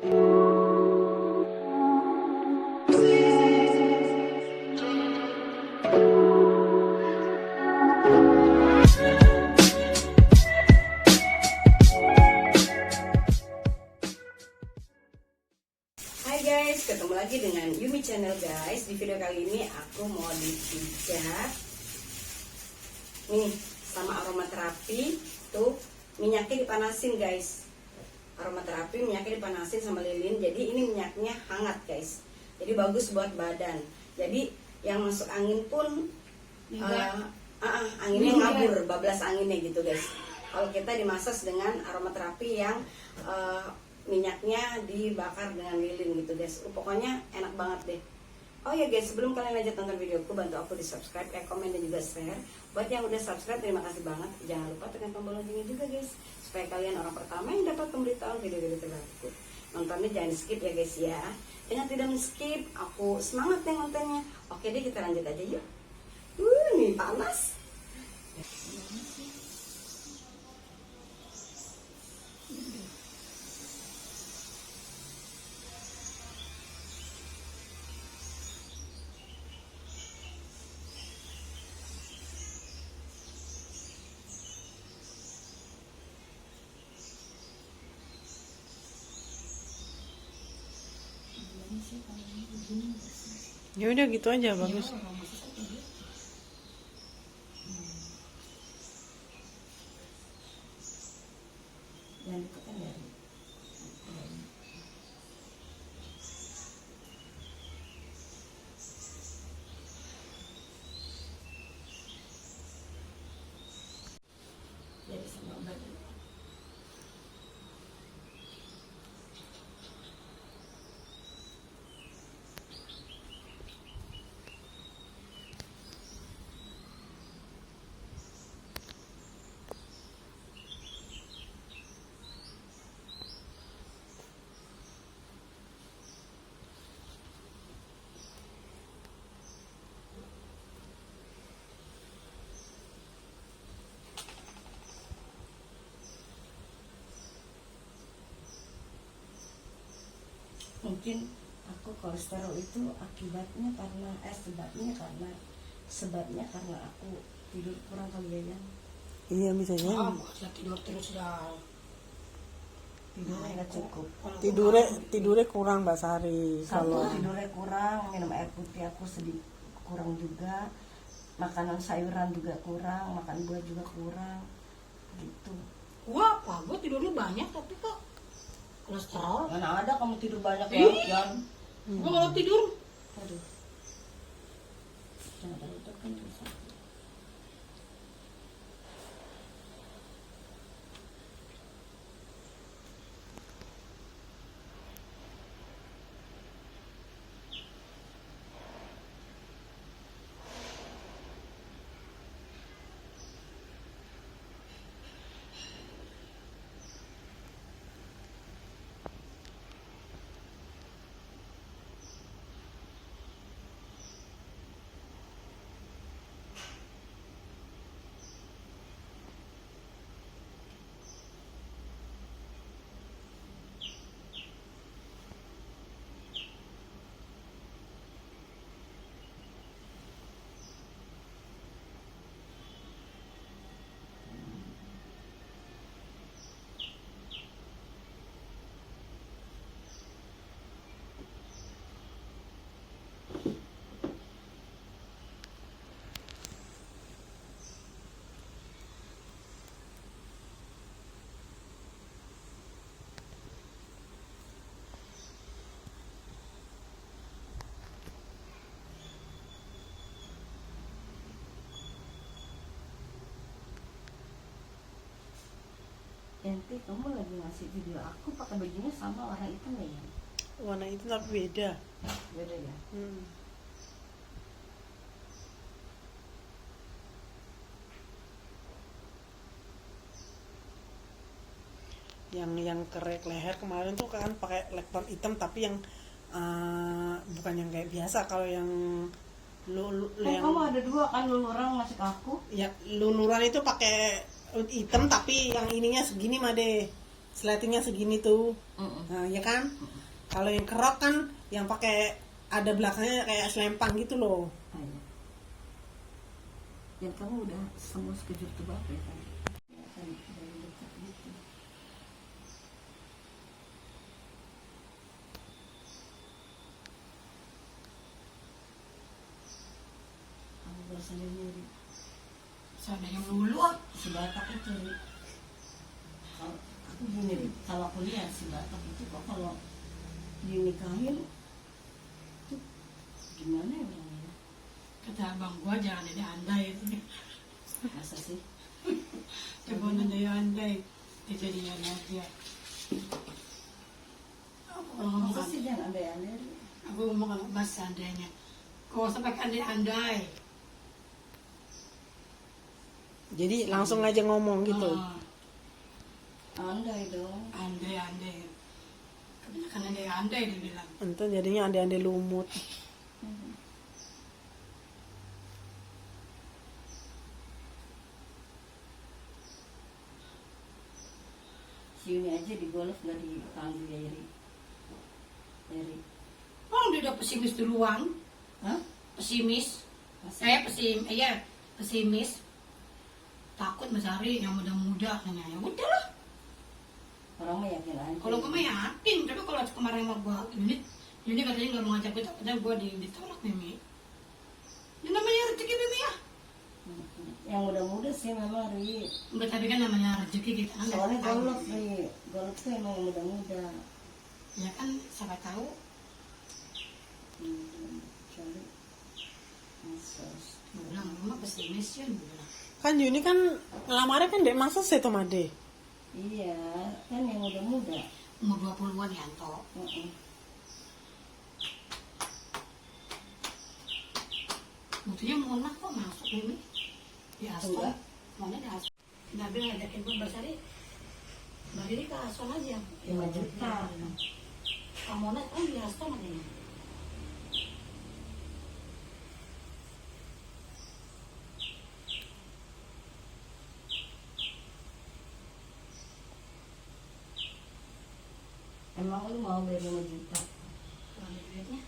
Guys, ketemu lagi dengan Yumi Channel guys. Di video kali ini aku mau dipijat nih sama aromaterapi. Tuh minyaknya dipanasin guys. Aromaterapi minyaknya dipanasin sama lilin. Jadi ini minyaknya hangat guys. Jadi bagus buat badan. Jadi yang masuk angin pun anginnya ngabur, bablas anginnya gitu guys. Kalau kita dimasas dengan aromaterapi yang minyaknya dibakar dengan lilin gitu guys. Pokoknya enak banget deh. Oh ya guys, sebelum kalian lanjut tonton videoku, bantu aku di subscribe, komen dan juga share. Buat yang udah subscribe, terima kasih banget. Jangan lupa tekan tombol loncengnya juga guys, supaya kalian orang pertama yang dapat pemberitahuan video-video terbaruku. Nontonnya jangan di skip ya guys ya. Dengan tidak men-skip, aku semangat nih nontonnya. Oke deh, kita lanjut aja yuk. Nih panas. Ya udah gitu aja bagus. Jadi sama obat. Mungkin aku kolesterol itu akibatnya karena sebabnya karena aku tidur kurang kali ya. Iya misalnya. Tidur terus dah. Tidurnya nggak cukup. Tidurnya kurang Mbak Sari. Kalau tidurnya kurang, minum air putih aku sedikit kurang juga, makanan sayuran juga kurang, makan buah juga kurang, gitu. Wah, apa? Gue tidurnya banyak tapi kok kolesterol. Mana ada kamu tidur banyak ya? Jan. Gue kalau tidur, Aduh. Jangan terlalu tekan bisa. Yanti, kamu lagi ngasih video aku pakai bajunya sama warna hitam ya? Warna itu tapi beda. Beda ya? Yang kerek leher kemarin tuh kan pakai lekton hitam, tapi yang bukan yang kayak biasa. Kalau yang yang kamu ada dua kan, luluran ngasih ke aku. Ya luluran itu pakai hitam, tapi yang ininya segini mah deh, sletingnya segini tuh. Nah, ya kan? Kalau yang kerok kan yang pakai ada belakangnya kayak selempang gitu loh. Ayo. Dan kamu udah semua sekejur tebak ya kan? Ya kan dari dekat gitu. Kamu baru sendiri. Seandainya melulu ah. Si Batak itu Ri. Kalau aku gini Ri, kalau aku lihat si Batak itu kok kalau dinikahin tuh gimana ya orangnya? Kata abang gua jangan ada andai itu. Masa sih? Coba andai-andai kejadian aja. Aku kalau ngomong Masa sih jangan andai-andai Ri? aku ngomong kalau bahasa seandainya. Kau sampai andai-andai. Jadi langsung aja ngomong gitu. Ah, Andai dong. andai-andai. Kebanyakan andai-andai dia bilang. Itu jadinya ande-ande lumut. Si Yuni aja di golf gak dipanggil ya Ri. Ya Ri. Oh, dia udah pesimis duluan. Hah? Pesimis. Masa? Pesimis. Takut mencari yang muda-muda nanya. Ya udahlah. Orang mah yakin aja. Kalau gue mah yakin, tapi kalau kemarin sama gue ini katanya nggak mau ngajak gue, takutnya gue ditolak Mimi. Ini namanya rezeki Mimi ya. Yang muda-muda sih memang Ri. Enggak, tapi kan namanya rezeki kita kan. Soalnya nggak tahu. golf Ri. Golf tuh emang yang muda-muda. Ya kan, siapa tahu. Cari. Masos. Gue bilang, mama pesimis ya. Gue bilang. Kan Yuni kan ngelamarnya kan dek masa sih Tomade. Iya, kan yang muda-muda. Umur 20-an Yanto. Buktinya Mona kok masuk Mimi. Di Aston. Enggak. Mona di Aston. Nabil ngajakin gue bersari. Mbak Diri ke Aston aja. 5 juta. Kak Mona kan di Aston katanya. Emang lu mau bayar 5 juta? Kalau ada duitnya.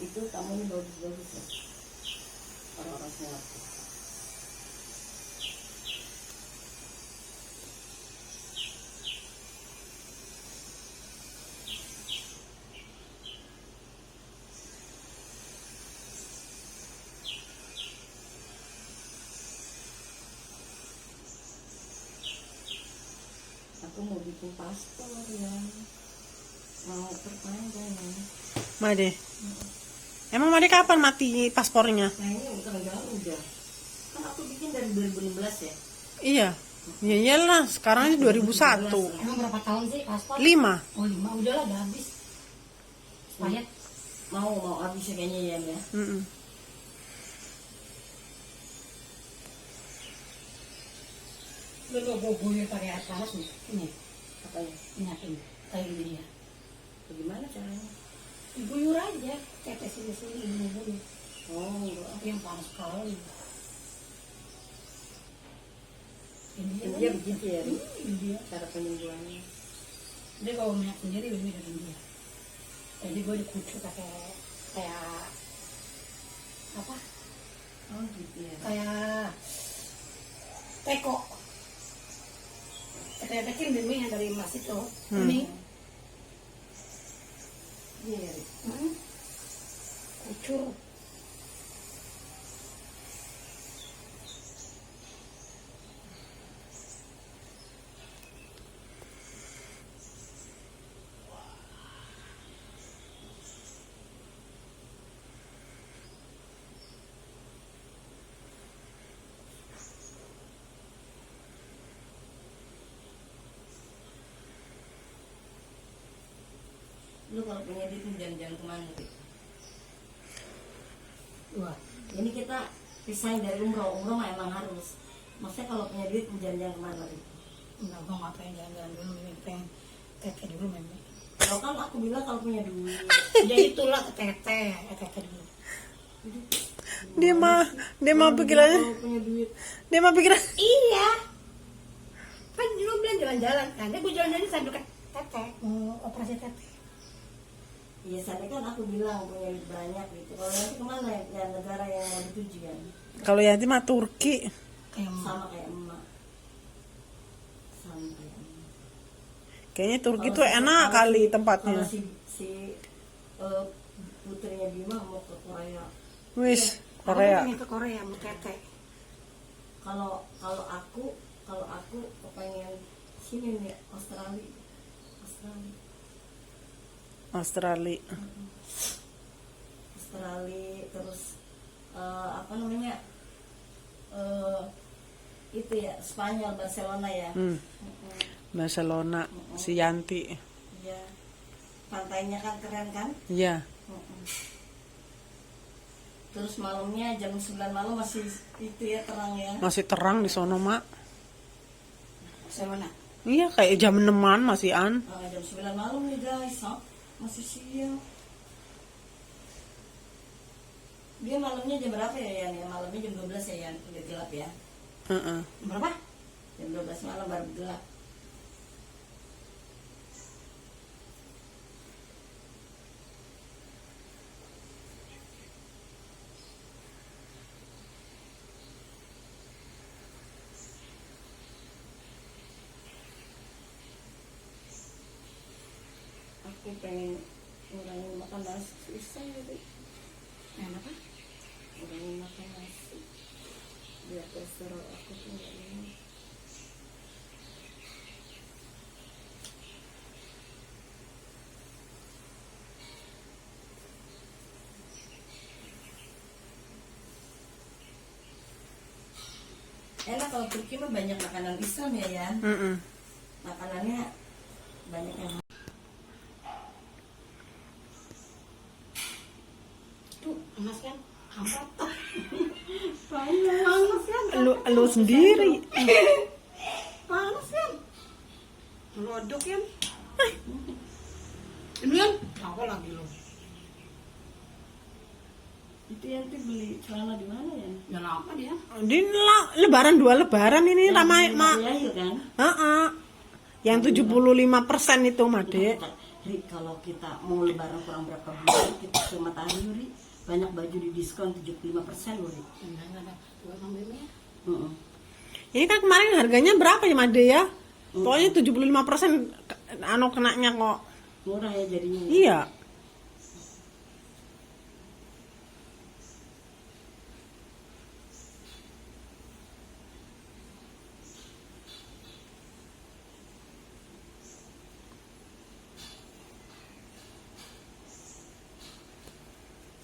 Itu tamunya bagus-bagus ya. Orang-orang Singapura. Aku mau bikin paspor ya. Mau perpanjang ya. Made. Emang Made kapan mati paspornya? Kayaknya udah. Kan aku bikin dari 2016 ya. Iya. Ya iyalah, sekarang aja 2001. Emang berapa tahun sih paspor? 5. Oh 5, udahlah udah habis. Supaya Mau habis ya kayaknya ya. Mm-mm. lu boboinya pakai air panas nih. Ini, Katanya. minyakin kayak gini ya. Bagaimana caranya? Diguyur aja, tetesin di sini bumbunya. Oh, enggak. Tapi yang panas sekali. India begitu ya, Ri? India. Cara penyembuhannya. Dia bawa minyak sendiri lebih dari India. Jadi gue dikucuk pakai kayak apa? Oh gitu ya. Kayak teko. Kayak kecil Mimi yang dari emas itu. Ini. Iya, Ri. Kucur. Lu kalau punya duit jangan kemana, Ri? Wah, Ini kita pisahin dari umroh mah emang harus. Maksudnya kalau punya duit jalan-jalan kemana, Ri? enggak, gue nggak pengen jalan-jalan dulu, Mimi pengen tete dulu, Mimi. Kalau kan aku bilang kalau punya duit. Ya itulah ke tete dulu. dia mah pikirannya, Kalau punya duit. dia mah pikiran. Iya. Kan lu bilang jalan-jalan kan. Gue jalan-jalan sambil ke tete, mau operasi tete. Iya, saya kan aku bilang punya duit banyak gitu. Kalau nanti kemana ya negara yang mau dituju kan? Kalau Yanti mah Turki. Kayak mau. Sama kayak emak. Sama kayak emak. Kayaknya Turki Kalau tuh si- enak kalau kali si- tempatnya. Kalau putrinya Bima mau ke Korea. Wis, Aku Korea. pengen ke Korea mau tete. Kalau aku pengen sini nih Australia. Australia. Terus apa namanya itu ya Spanyol, Barcelona ya. Barcelona, si Yanti. Iya, pantainya kan keren kan. Iya. Terus malamnya jam 9 malam masih itu ya terang ya. Masih terang di sono, Mak. Barcelona. Iya, kayak jam 6-an masih an. Jam 9 malam nih guys, masih siang. Dia malamnya jam berapa ya Yan? Malamnya jam 12 ya Yan, udah gelap ya. Heeh. Berapa? Jam 12 malam baru gelap. Aku pengen ngurangin makan nasi, susah ya deh. Kenapa? Ngurangin makan nasi biar kolesterol aku tuh nggak ini. Enak kalau Turki mah banyak makanan Islam ya Yan. Makanannya banyak yang Tuh, Mas kan hampat. panas kan. Lu sendiri. Panas kan. Melodok ya. Ini kan apa lagi lo? Itu yang tuh beli celana di mana ya? Ya lama dia. Di lebaran 2 lebaran ini ramai, Mak. Yahil kan? Heeh. Yang 75% itu, Made. Ri, kalau kita mau lebaran kurang berapa bulan kita ke Matahari Ri, banyak baju di diskon 75% loh Ri. Enggak ada. Gua ngambilnya. Heeh. Ini kan kemarin harganya berapa ya, Made ya? Pokoknya 75% anu kenanya kok. Murah ya jadinya. Ya? Iya.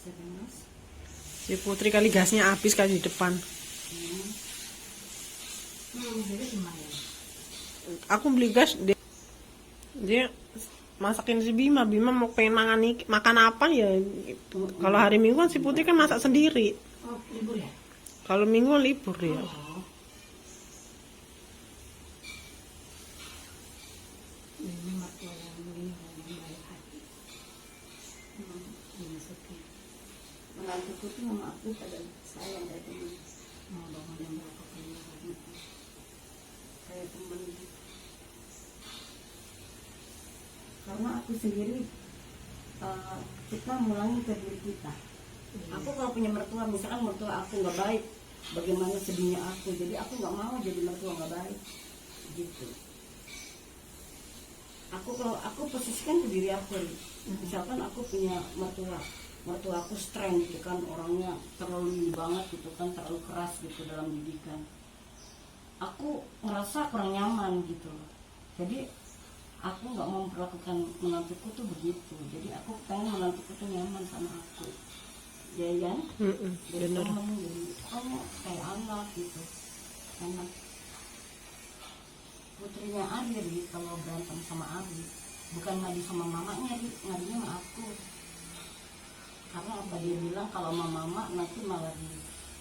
Siapa Mas? Si Putri kali gasnya habis kali di depan. Jadi gimana? Aku beli gas dia masakin si Bima mau pengen makan apa ya gitu. Kalau hari Minggu kan si Putri kan masak sendiri. Oh, libur ya? Kalau Minggu libur dia. Oh. Ini mertua yang begini yang baik hati. Ini sepi. Menantuku tuh sama aku pada sayang kayak teman. Mau bangun yang berapa kali? Kayak teman. Karena aku sendiri kita mulai ke diri kita. Aku kalau punya mertua, misalkan mertua aku nggak baik, bagaimana sedihnya aku. Jadi aku nggak mau jadi mertua nggak baik, gitu. Kalau aku posisikan ke diri aku, misalkan aku punya mertua aku strength gitu kan, orangnya terlalu ini banget gitu kan, terlalu keras gitu dalam didikan. Aku ngerasa kurang nyaman gitu. Jadi aku nggak mau memperlakukan menantuku tuh begitu. Jadi aku pengen menantuku tuh nyaman sama aku. Ya kan? Jadi Bener. temen, jadi kayak anak gitu. Anak. Putrinya Ari Ri, kalau berantem sama Ari, bukan ngadi sama mamanya Ri, ngadinya sama aku. Karena apa dia bilang kalau sama mama nanti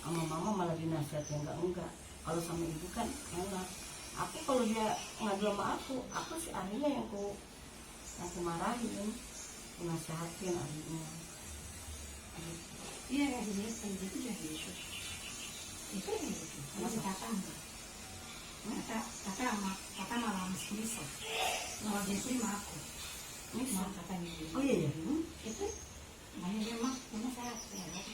sama mama malah dinasihatin, enggak. Kalau sama ibu kan enak. Aku kalau dia ngadu sama aku si Arinya yang aku marahin, aku nasihatin Arinya. Iya ya, dia kayak gitu ya gitu. Itu yang gitu. Kalau si kakak enggak. Kakak malah masih bisa. Kalau dia sih sama aku. Mau katanya gitu. Oh iya ya. Itu makanya dia mah saya sehat.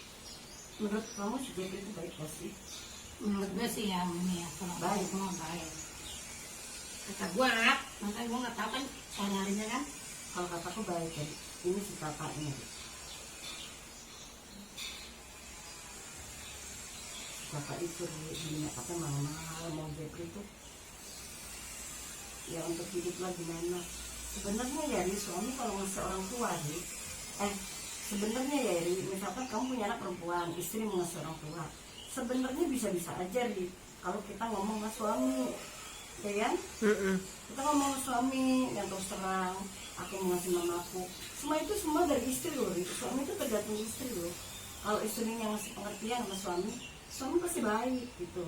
Menurut kamu si Jeffrey itu baik gak sih? Menurut gue sih ya ini ya kalau Baik. semua baik. Kata gue, makanya gue nggak tahu kan soalnya kan. Kalau kataku baik kan, ini si kakaknya. Kakak itu dunia katanya mahal-mahal mau Jeffrey itu. Ya untuk hidup lah gimana? Sebenarnya ya Ri, suami kalau ngasih orang tua Ri, sebenarnya ya Ri, misalkan kamu punya anak perempuan, istri mau ngasih orang tua, sebenarnya bisa-bisa aja Ri. Kalau kita ngomong sama suami, ya kan? Kita ngomong sama suami yang terus terang, aku mau ngasih mamaku. Semua itu semua dari istri loh Ri. Suami itu tergantung istri loh. Kalau istrinya ngasih pengertian sama suami, suami pasti baik gitu.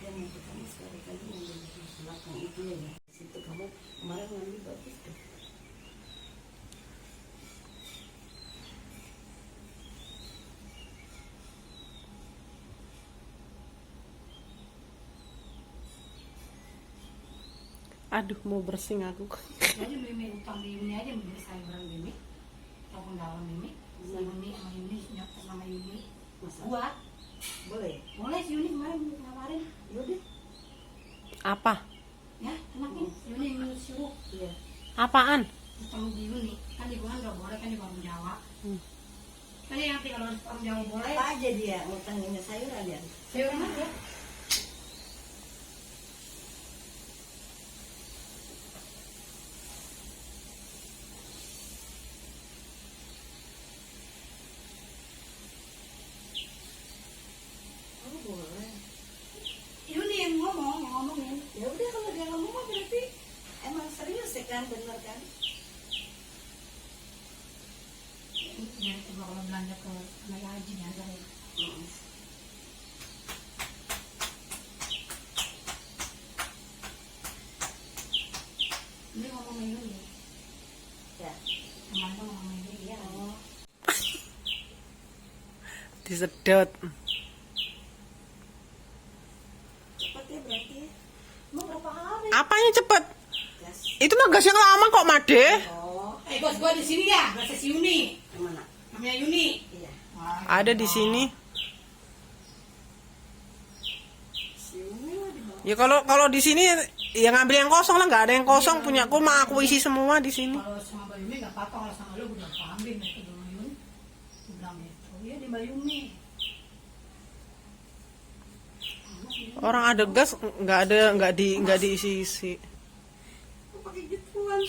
Dan itu kamu sekali-kali ngambil di belakang itu ya, situ kamu kemarin ngambil bagus tuh. Aduh, mau bersing aku. Jadi Mimi utang di Yuni aja beli sayuran Mimi, ataupun dalam Mimi, si Yuni sama Yuni nyokap sama Yuni. Masa? Buat Boleh? boleh si Yuni kemarin ngawarin, Yaudah. Apa? ya enakin si Yuni minum sirup. Iya. Apaan? Utang di Yuni kan di gua nggak boleh kan di warung Jawa. Kan yang nanti kalau di warung Jawa boleh, Apa aja dia ngutanginnya sayuran ya? sayuran aja. Oh boleh. Yuni yang ngomongin. Ya udah kalau dia ngomong mah berarti emang serius ya kan, bener kan? Ya coba kalau belanja ke tenaga haji ya saya. Ini ngomong sama Yuni. Ya. Kemarin tuh ngomong sama Yuni dia. Oh. Disedot. Cepet ya berarti. Mau berapa hari? Apanya cepet? Gas. Itu mah gasnya lama kok, Made. Oh. Bos gua di sini ya, bahasa si Yuni. Yang mana? Namanya Yuni. Iya. Ada di sini. Si Umi mah di bawah. Ya kalau di sini ya ngambil yang kosong lah, nggak ada yang kosong. Punyaku mah aku isi semua di sini. Kalau sama Mbak Yuni nggak apa-apa, kalau sama lu udah ambil itu dulu Yuni. Gua bilang gitu. Iya di Mbak Yuni. Orang ada gas nggak diisi-isi. Kok pakai gituan?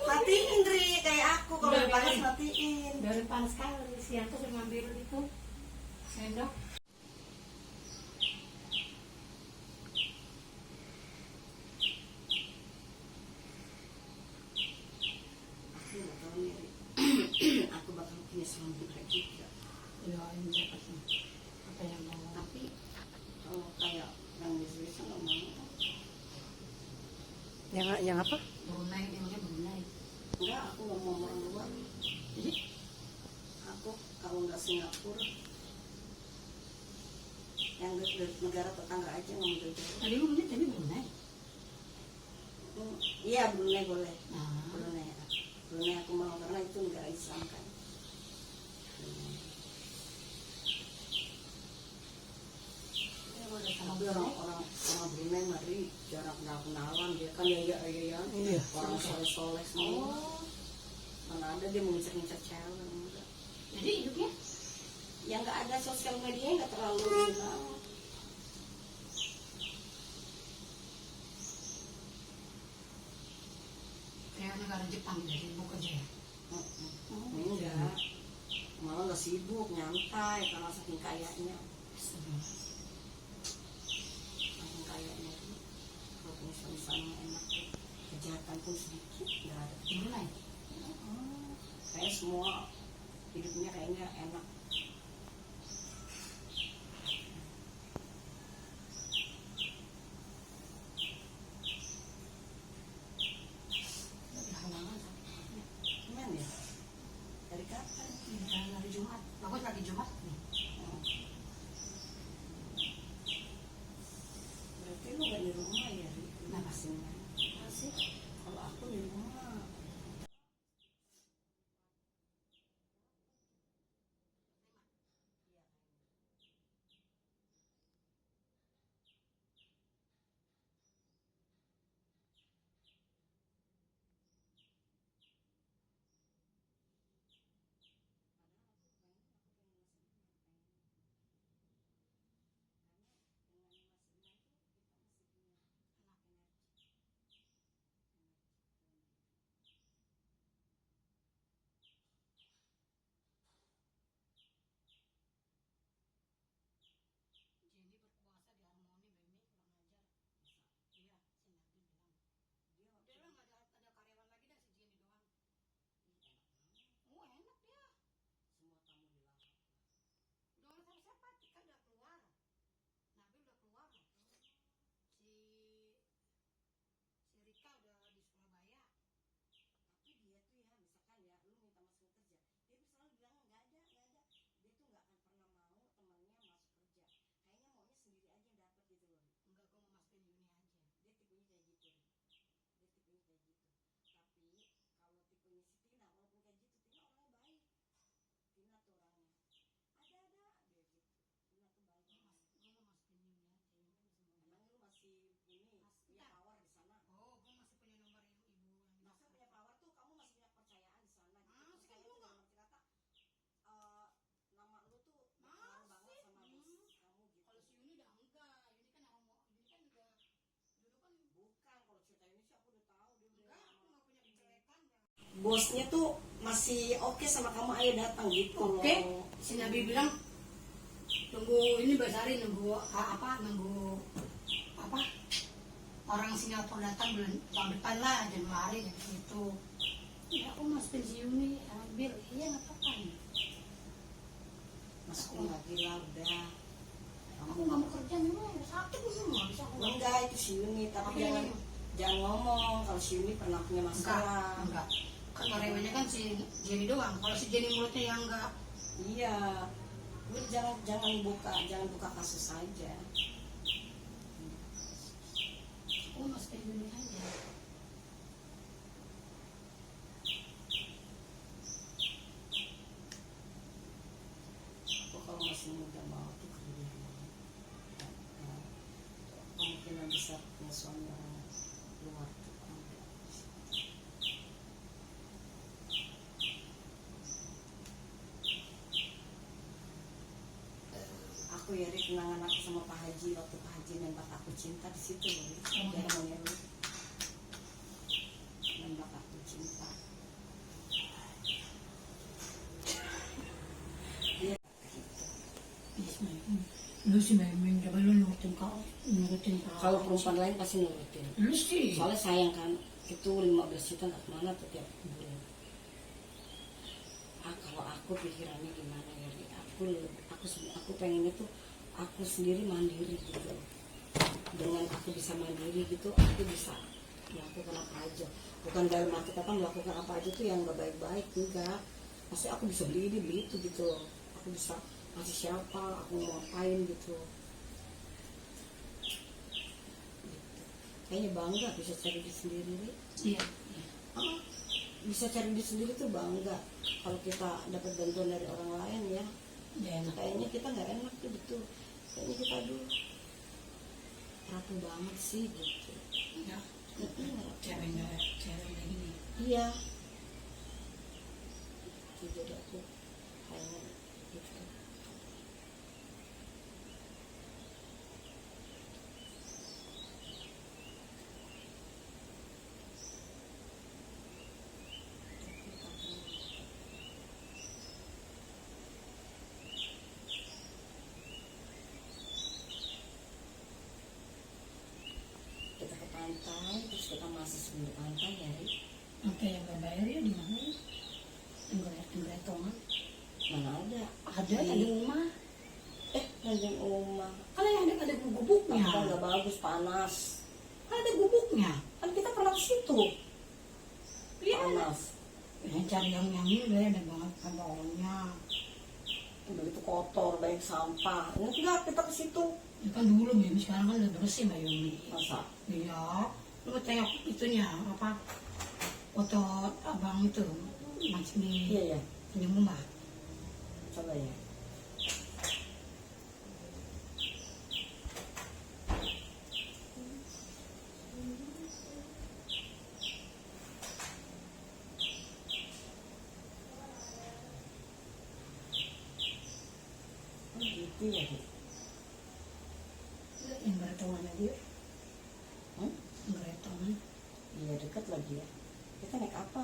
Matiin Dri, kayak aku kalau Udah, panas biarin. matiin. Dari panas sekali siang tuh saya ngambil itu sendok. Aku nggak tahu nih. Aku bakal punya suami kayak gitu. Ya ini siapa sih? Apa yang mau? Tapi kalau kayak yang bisa nggak mau. Yang apa? Brunei, dia maunya Brunei. Enggak, aku nggak mau orang luar. Jadi Aku kalau nggak Singapura, yang dari negara tetangga aja nggak mau jauh-jauh. tadi lu maunya tadi Brunei. Iya Brunei boleh. Nah, Brunei, Brunei aku mau karena itu negara Islam kan. Tapi orang Brunei mari jarang kenalan dia kan ya. Iya. Orang soleh semua. Mana ada dia mau ngincer cewek enggak. jadi hidupnya Yang nggak ada sosial media nggak terlalu kenal. kayak negara Jepang jadi buka aja ya. Enggak. Malah nggak sibuk, nyantai karena saking kayanya. Saking kayanya tuh. Kalau punya suami enak tuh. Kejahatan pun sedikit nggak ada. Brunei. Kayak semua hidupnya kayaknya enak. Gimana ya? Dari kapan? Hari Jumat. Bagus lagi Jumat nih. Berarti lu gak di rumah ya, Ri? Nah, masih Masih. kalau aku di rumah. Jenny berkuasa di Harmoni, Bemi kurang ajar. Iya, si Nabi bilang. Dia bilang ada karyawan lagi dah si Jenny doang. Oh enak dia. Semua tamu dilahap. Udah oleh siapa? Tika udah keluar. Nabi udah keluar. Si Rika udah di Surabaya. Tapi dia tuh ya, misalkan ya, lu minta masuk kerja, dia selalu bilang nggak ada. Dia tuh nggak akan pernah mau temannya masuk kerja. Kayaknya maunya sendiri aja yang dapat gitu loh. Enggak, gue mau masukin Yuni aja. Dia tipenya kayak gitu. Tapi kalau tipenya si Tina, walaupun kayak gitu, Tina orangnya baik. Tina tuh orangnya ada dia gitu. Tina tuh baik. Gue mau masukin Yuni aja. Yuni masih mau. Emang lu masih ini punya power di sana? Oh, gue masih punya nomor ibu yang Masa punya power tuh kamu masih punya kepercayaan di sana gitu. Masih, Percaya lu tuh nggak? dalam arti kata nama lu tuh berpengaruh banget sama bos kamu gitu. Kalau si Yuni udah enggak. Yuni kan udah dulu kan Bukan, kalau cerita ini sih aku udah tahu dia udah enggak, aku nggak punya kejelekan ya. bosnya tuh masih oke sama kamu, ayo datang gitu loh. Oke, si Nabi bilang nunggu ini Basari nunggu orang Singapura datang bulan tahun depan lah Januari gitu. Ya aku masukin si Yuni ambil, iya nggak apa-apa nih. Masukin lagi lah udah. Aku nggak mau kerja memang sakit nih nggak bisa aku. Enggak, itu si Yuni, tapi Tapi- jangan ngomong kalau si Yuni pernah punya masalah. Enggak. Kan karyawannya kan si Jenny doang. Kalau si Jenny mulutnya yang enggak. Iya, lu jangan buka kasus saja. Aku masukin Yuni aja. Aku kalau masih muda mau tuh kerja di luar. Kemungkinan besar punya suami orang luar tuh ada. Aku ya Ri, kenangan aku sama Pak Haji waktu Pak Haji nembak aku cinta di situ loh. Jarangnya lu nembak aku cinta. Dia Lu sih main coba lu nurutin kau. kalau perempuan lain pasti nurutin. Lu sih. Soalnya sayang kan, itu 15 juta nggak kemana tuh tiap bulan. Kalau aku pikirannya gimana ya, Ri? Aku pengen itu aku sendiri mandiri gitu. Dengan aku bisa mandiri gitu, aku bisa melakukan apa aja. Bukan dalam arti kata melakukan apa aja tuh yang nggak baik-baik, enggak. Maksudnya aku bisa beli ini beli itu gitu loh. Aku bisa kasih siapa, aku mau ngapain gitu. Kayaknya bangga bisa cari diri sendiri, Ri. Iya. Bisa cari diri sendiri tuh bangga. Kalau kita dapat bantuan dari orang lain ya, kayaknya kita nggak enak tuh betul. Kayaknya kita aduh rapuh banget sih gitu. Ya. Iya. Cewek ini. Iya. Jadi aku kayaknya gitu. Kita ke pantai, terus kita masih sebelum pantai ya, Ri. Oke, yang gak bayar ya di mana? Yang Gretongan. Mana ada? Ada rumah. Ranjang Uma. Kalau yang ada gubuknya. Kan nggak bagus, panas. Kan ada gubuknya. Kan kita pernah ke situ. Iya. Panas. Cari yang ini udah ada banget kabelnya. Begitu kotor, banyak sampah. Ingat nggak kita ke situ? Ya kan dulu Mimi, sekarang kan udah bersih Mbak Yumi. Masa? Iya. Lu tengok itunya apa? Foto abang itu masih di Iya ya. Tanjung Rumah. Coba ya. Oh, gitu ya. Yang bertongan dia. Hmm? Bertongan. Iya dekat lagi ya. Kita naik apa?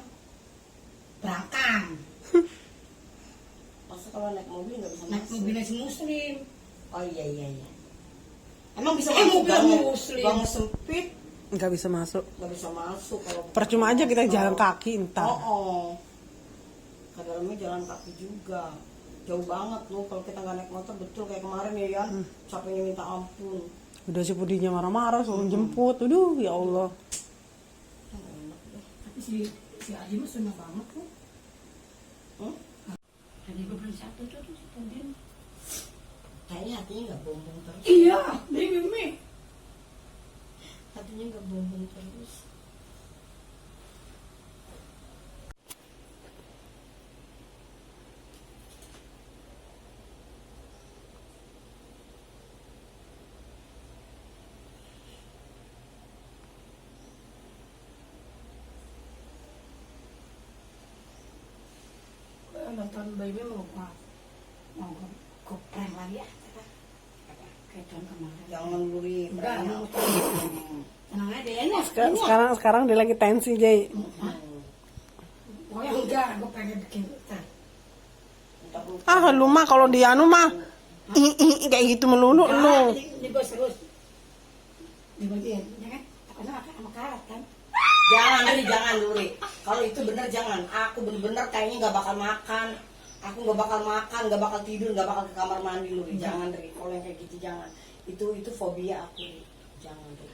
Belakang. Masa kalau naik mobil nggak bisa Naik masuk? mobil nasi muslim. Oh iya iya iya. Emang bisa mobil gang muslim. gang sempit Nggak bisa masuk. nggak bisa masuk kalau. Percuma aja kita jalan kaki entar. Oh. Ke dalamnya jalan kaki juga. Jauh banget loh kalau kita nggak naik motor, betul kayak kemarin ya Yan. Capeknya minta ampun. Udah si Pudinya marah-marah suruh jemput. Aduh ya Allah. Enak deh. Tapi si Adi mah senang banget tuh. Hmm? Tadi gue beli satu tuh si Pudin. Kayaknya hatinya nggak bombong terus. Iya, dari Mimi. Hatinya nggak bombong terus. Nonton baby mau ke prank lagi ya. Kayak tahun kemarin. Jangan luri. Enggak, banyak. mau tenang aja enak. Sekarang dia lagi tensi, Jay. Oh ya enggak, gue pengen bikin ntar. Ah, lu mah kalau di anu mah kayak gitu melulu lu. Ini gue serius. Dibagiin, ya kan? Takutnya makan sama karat kan? Jangan luri. Kalau itu bener jangan. Aku bener-bener kayaknya nggak bakal makan. Aku nggak bakal makan, nggak bakal tidur, nggak bakal ke kamar mandi luri. Jangan Ri. Kalau yang kayak gitu jangan. Itu fobia aku Ri. Jangan Ri.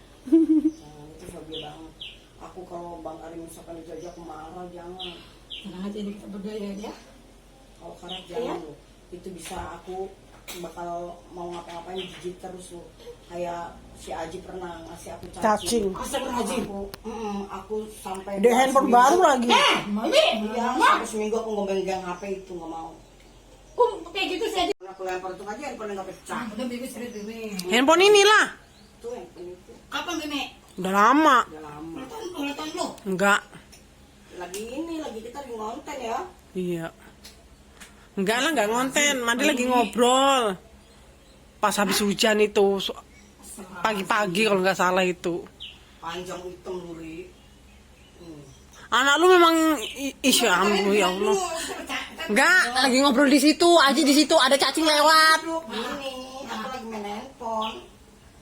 Jangan, itu fobia banget. Aku kalau Bang Ari misalkan dijajak aku marah, jangan. Tenang aja ini kita berdua ya. Kalau karat jangan lo. Itu bisa aku bakal mau ngapa-ngapain gigit terus lo. Kayak si Aji pernah ngasih aku Cacing. Astagfirullahaladzim. Aku sampai Di handphone baru lagi. Mami, Iya, sampai seminggu aku nggak megang HP itu, nggak mau. kok kayak gitu sih? Aku lempar itu aja handphone nggak pecah. Udah Bibi serius Bibi. Handphone inilah. Tuh handphone itu Kapan Bibi? Udah lama. udah lama. Ulang tahun lu? Enggak. Lagi kita di ngonten ya. Iya. Enggak lah, enggak ngonten. Mandi lagi ngobrol. Pas habis hujan itu pagi-pagi kalau nggak salah itu. Panjang hitam luri. Anak lu memang isya ampun ya Allah. Enggak, lagi ngobrol di situ. Aji di situ ada cacing lewat. Ini aku lagi main handphone.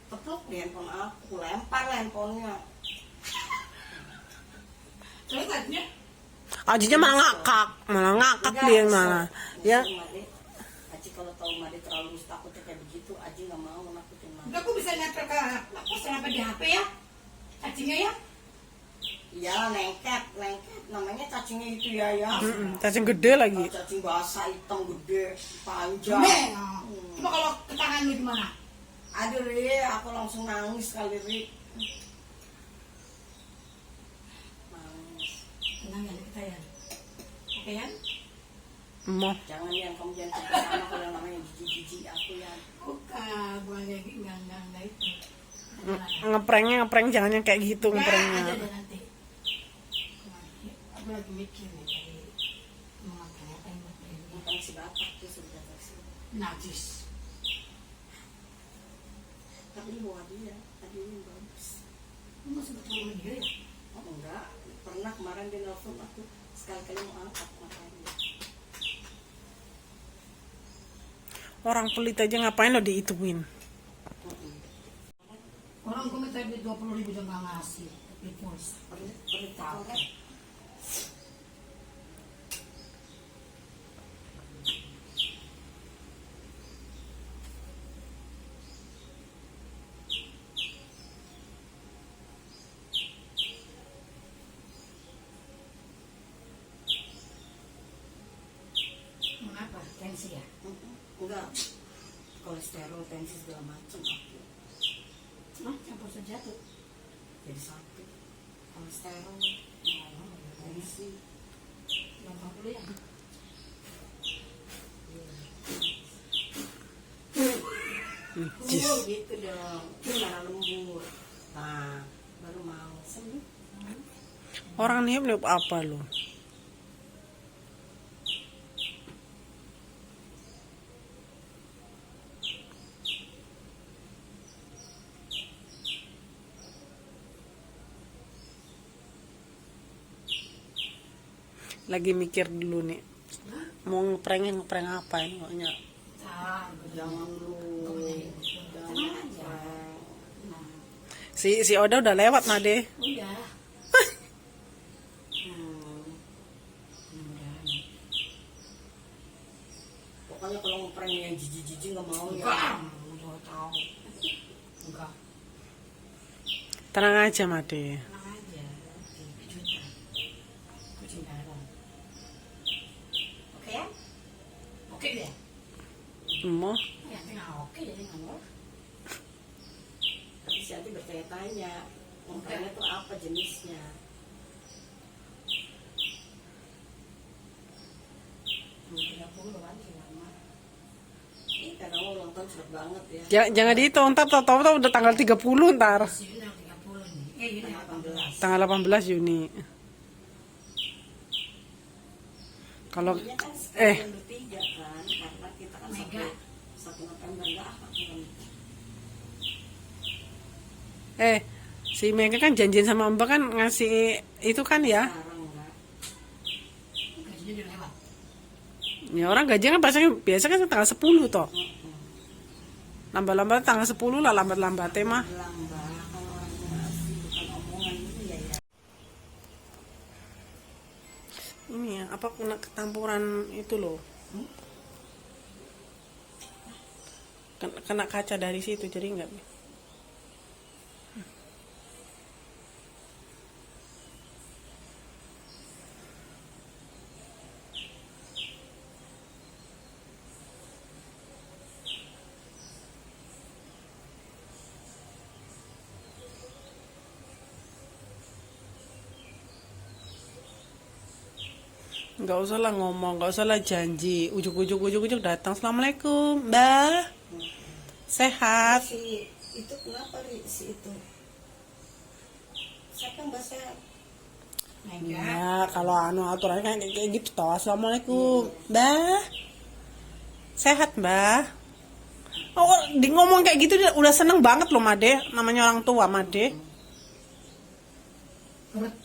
Tepluk di handphone aku, lempar lah handphonenya. Terus tadinya Ajinya malah ngakak dia malah. Ya, Aji kalau tahu Made terlalu takutnya kayak begitu, Aji nggak mau nakutin Made. enggak, aku bisa nempel ke sampai di HP ya? Cacingnya ya? Iya, lengket. Namanya cacingnya itu ya. cacing gede lagi. Cacing basah hitam gede, panjang. Beng. Coba kalau ke tangan lu gimana? Aduh Ri, aku langsung nangis kali Ri. Nangis. Tenang ya kita ya. Oke ya? Mau Jangan yang kamu jangan sampai sama kalau yang namanya jijik-jijik aku ya. Bukan, gua lagi enggak itu. ngepreng jangan yang kayak gitu Ada ngeprengnya. nanti. Aku lagi mikir nih tadi mau makan apa yang buat ini. Bukan si bapak tuh sudah kasih. Najis. Tapi ini bawa dia, tadi ini bagus. Lu masih bertemu sama dia ya? Oh enggak, pernah kemarin dia nelfon aku sekali-kali mau angkat makanya. Orang pelit aja ngapain lo diituin. Orang gue minta duit 20.000 juga nggak ngasih. Duit pulsa. Pelit tahu kan? tensi ya? Enggak, kolesterol, tensi segala macam. Hah, campur saja tuh. Jadi satu, kolesterol, tensi. 80 ya? Oh, gitu dong. Itu darah lembut. Nah, baru mau sembuh. Orang niup apa lo? Lagi mikir dulu nih. Mau ngeprank apa ini pokoknya. Jangan lu. Tenang aja. Nah, Si Oda udah lewat Made. udah. Pokoknya kalau ngeprank yang jijik-jijik nggak mau ya. Enggak, udah tahu. Enggak. Tenang aja Made. Tenang aja. Kejutan. Kucing darah. Oke ya? Oke ya? Mau? Ya, tinggal oke jadi nggak mau. Tapi si Ati bertanya-tanya, ngeprank itu apa jenisnya? Tiga puluh kan lama. Ini karena lo ulang tahun cepet banget ya. Jangan dihitung, ntar tau-tau udah tanggal 30 ntar. Si Yuna 30 nih. Yuna 18. Tanggal 18 Juni. Kalau Ini kan sekalian bertiga kan, karena kita kan Mega. satu November nggak apa kan. si Mega kan janjian sama Mbak kan ngasih itu kan ya. Sekarang enggak. Gajinya udah lewat. Ya orang gajian kan biasa kan tanggal 10 toh. Lambat-lambat tanggal 10 lah lambat-lambat mah. Bilang Mbak, kalau orang ngasih bukan omongan itu ya ya. Ini ya, apa kena ketampuran itu loh. Kena kaca dari situ jadi enggak. Nggak usah lah ngomong, nggak usah lah janji. Ujuk-ujuk datang. Assalamualaikum, Mbak. Sehat. Si itu kenapa si itu? Siapa Mbak sehat? Mega. Ya, kalau aturannya kayak gitu toh. Assalamualaikum, Mbak. Sehat, Mbak. Oh, di ngomong kayak gitu udah seneng banget loh, Made. Namanya orang tua, Made. Perut